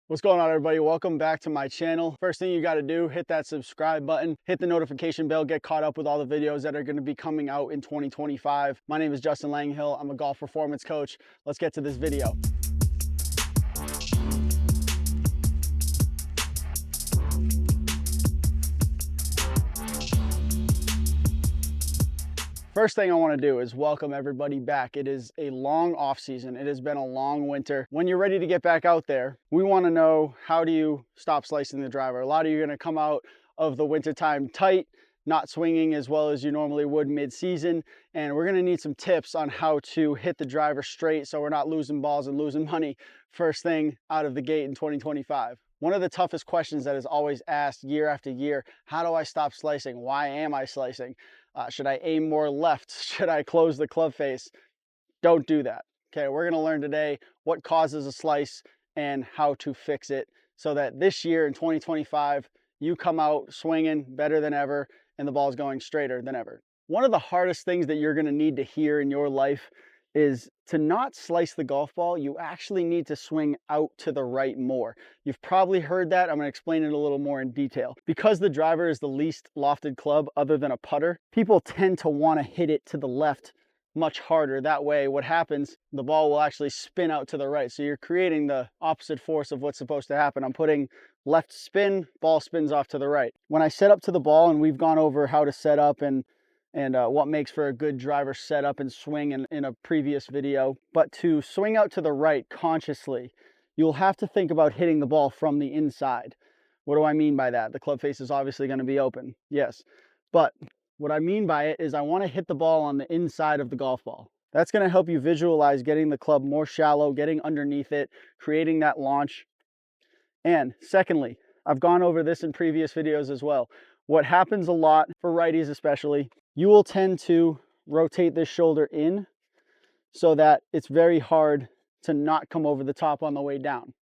What's going on, everybody? Welcome back to my channel. First thing you got to do, hit that subscribe button, hit the notification bell, get caught up with all the videos that are going to be coming out in 2025. My name is Justin Langhill. I'm a golf performance coach. Let's get to this video. First thing I want to do is welcome everybody back. It is a long off season. It has been a long winter. When you're ready to get back out there, we want to know, how do you stop slicing the driver? A lot of you are going to come out of the wintertime tight, not swinging as well as you normally would mid-season, and we're going to need some tips on how to hit the driver straight so we're not losing balls and losing money first thing out of the gate in 2025. One of the toughest questions that is always asked year after year: how do I stop slicing? Why am I slicing? Should I aim more left? Should I close the club face? Don't do that. Okay, we're gonna learn today what causes a slice and how to fix it so that this year in 2025, you come out swinging better than ever and the ball's going straighter than ever. One of the hardest things that you're gonna need to hear in your life is to not slice the golf ball. You actually need to swing out to the right more. You've probably heard that. I'm going to explain it a little more in detail. Because the driver is the least lofted club other than a putter, people tend to want to hit it to the left much harder. That way, what happens, the ball will actually spin out to the right. So you're creating the opposite force of what's supposed to happen. I'm putting left spin, ball spins off to the right. When I set up to the ball, and we've gone over how to set up and what makes for a good driver setup and swing in a previous video. But to swing out to the right consciously, you'll have to think about hitting the ball from the inside. What do I mean by that? The club face is obviously going to be open, yes. But what I mean by it is I want to hit the ball on the inside of the golf ball. That's going to help you visualize getting the club more shallow, getting underneath it, creating that launch. And secondly, I've gone over this in previous videos as well. What happens a lot, for righties especially, you will tend to rotate this shoulder in so that it's very hard to not come over the top on the way down.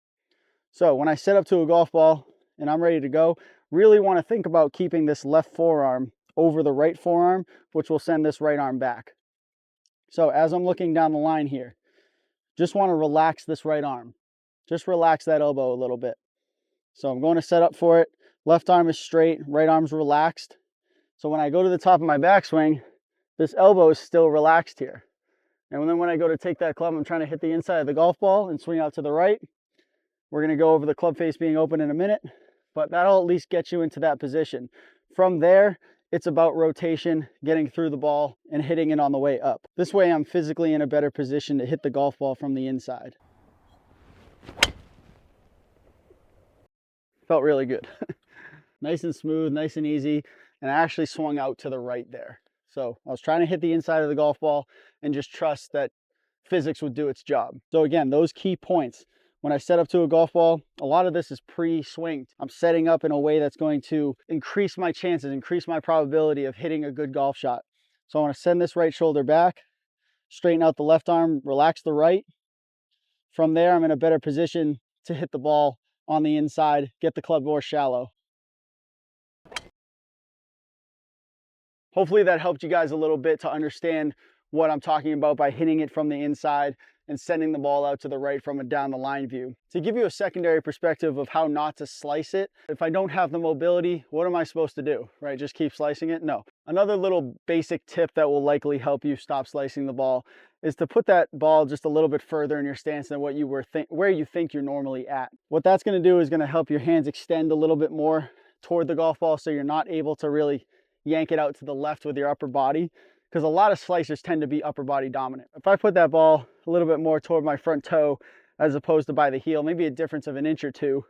So when I set up to a golf ball and I'm ready to go, really want to think about keeping this left forearm over the right forearm, which will send this right arm back. So as I'm looking down the line here, just want to relax this right arm. Just relax that elbow a little bit. So I'm going to set up for it. Left arm is straight, right arm's relaxed. So when I go to the top of my backswing, this elbow is still relaxed here. And then when I go to take that club, I'm trying to hit the inside of the golf ball and swing out to the right. We're going to go over the club face being open in a minute, but that'll at least get you into that position. From there, it's about rotation, getting through the ball and hitting it on the way up. This way I'm physically in a better position to hit the golf ball from the inside. Felt really good. Nice and smooth, nice and easy. And I actually swung out to the right there. So I was trying to hit the inside of the golf ball and just trust that physics would do its job. So again, those key points. When I set up to a golf ball, a lot of this is pre-swinged. I'm setting up in a way that's going to increase my chances, increase my probability of hitting a good golf shot. So I want to send this right shoulder back, straighten out the left arm, relax the right. From there, I'm in a better position to hit the ball on the inside, get the club more shallow. Hopefully that helped you guys a little bit to understand what I'm talking about by hitting it from the inside and sending the ball out to the right from a down the line view. To give you a secondary perspective of how not to slice it, if I don't have the mobility, what am I supposed to do, right? Just keep slicing it? No. Another little basic tip that will likely help you stop slicing the ball is to put that ball just a little bit further in your stance than what you were where you think you're normally at. What that's going to do is going to help your hands extend a little bit more toward the golf ball so you're not able to really yank it out to the left with your upper body, because a lot of slicers tend to be upper body dominant. If I put that ball a little bit more toward my front toe as opposed to by the heel, maybe a difference of an inch or two,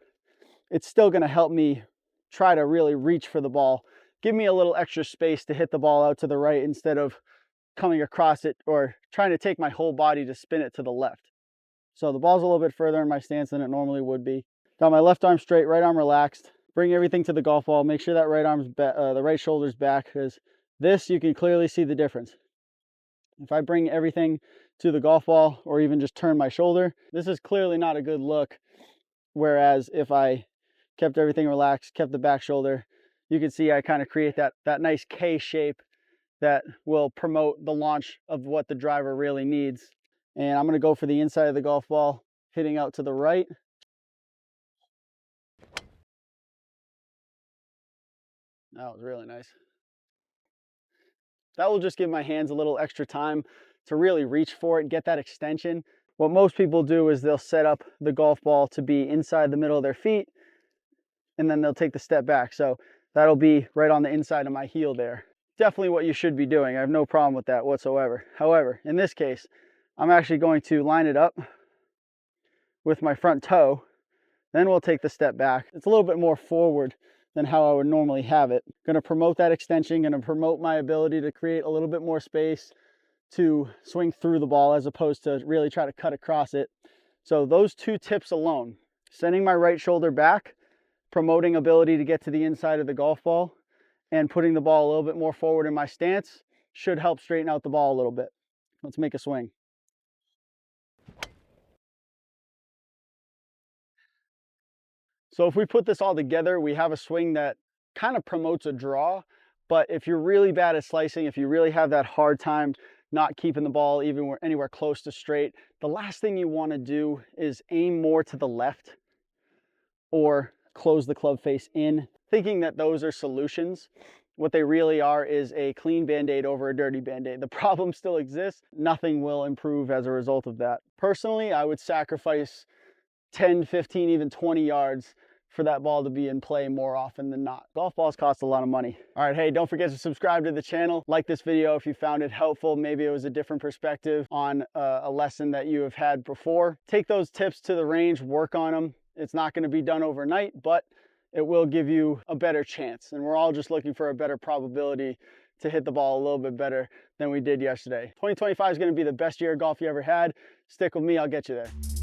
it's still going to help me try to really reach for the ball, give me a little extra space to hit the ball out to the right instead of coming across it or trying to take my whole body to spin it to the left. So the ball's a little bit further in my stance than it normally would be. Got my left arm straight, right arm relaxed. Bring everything to the golf ball. Make sure that right arm's the right shoulder's back, because this, you can clearly see the difference. If I bring everything to the golf ball or even just turn my shoulder, this is clearly not a good look. Whereas if I kept everything relaxed, kept the back shoulder, you can see I kind of create that nice K shape that will promote the launch of what the driver really needs. And I'm going to go for the inside of the golf ball, hitting out to the right. That was really nice. That will just give my hands a little extra time to really reach for it, get that extension. What most people do is they'll set up the golf ball to be inside the middle of their feet, and then they'll take the step back. So that'll be right on the inside of my heel there. Definitely what you should be doing. I have no problem with that whatsoever. However, in this case, I'm actually going to line it up with my front toe. Then we'll take the step back. It's a little bit more forward than how I would normally have it. Going to promote that extension, going to promote my ability to create a little bit more space to swing through the ball as opposed to really try to cut across it. So those two tips alone, sending my right shoulder back, promoting ability to get to the inside of the golf ball, and putting the ball a little bit more forward in my stance should help straighten out the ball a little bit. Let's make a swing. So if we put this all together, we have a swing that kind of promotes a draw. But if you're really bad at slicing, if you really have that hard time not keeping the ball even anywhere close to straight, the last thing you want to do is aim more to the left or close the club face in, thinking that those are solutions. What they really are is a clean Band-Aid over a dirty Band-Aid. The problem still exists. Nothing will improve as a result of that. Personally, I would sacrifice 10, 15, even 20 yards for that ball to be in play more often than not. Golf balls cost a lot of money. All right, hey, don't forget to subscribe to the channel. Like this video if you found it helpful. Maybe it was a different perspective on a lesson that you have had before. Take those tips to the range, work on them. It's not going to be done overnight, but it will give you a better chance. And we're all just looking for a better probability to hit the ball a little bit better than we did yesterday. 2025 is going to be the best year of golf you ever had. Stick with me, I'll get you there.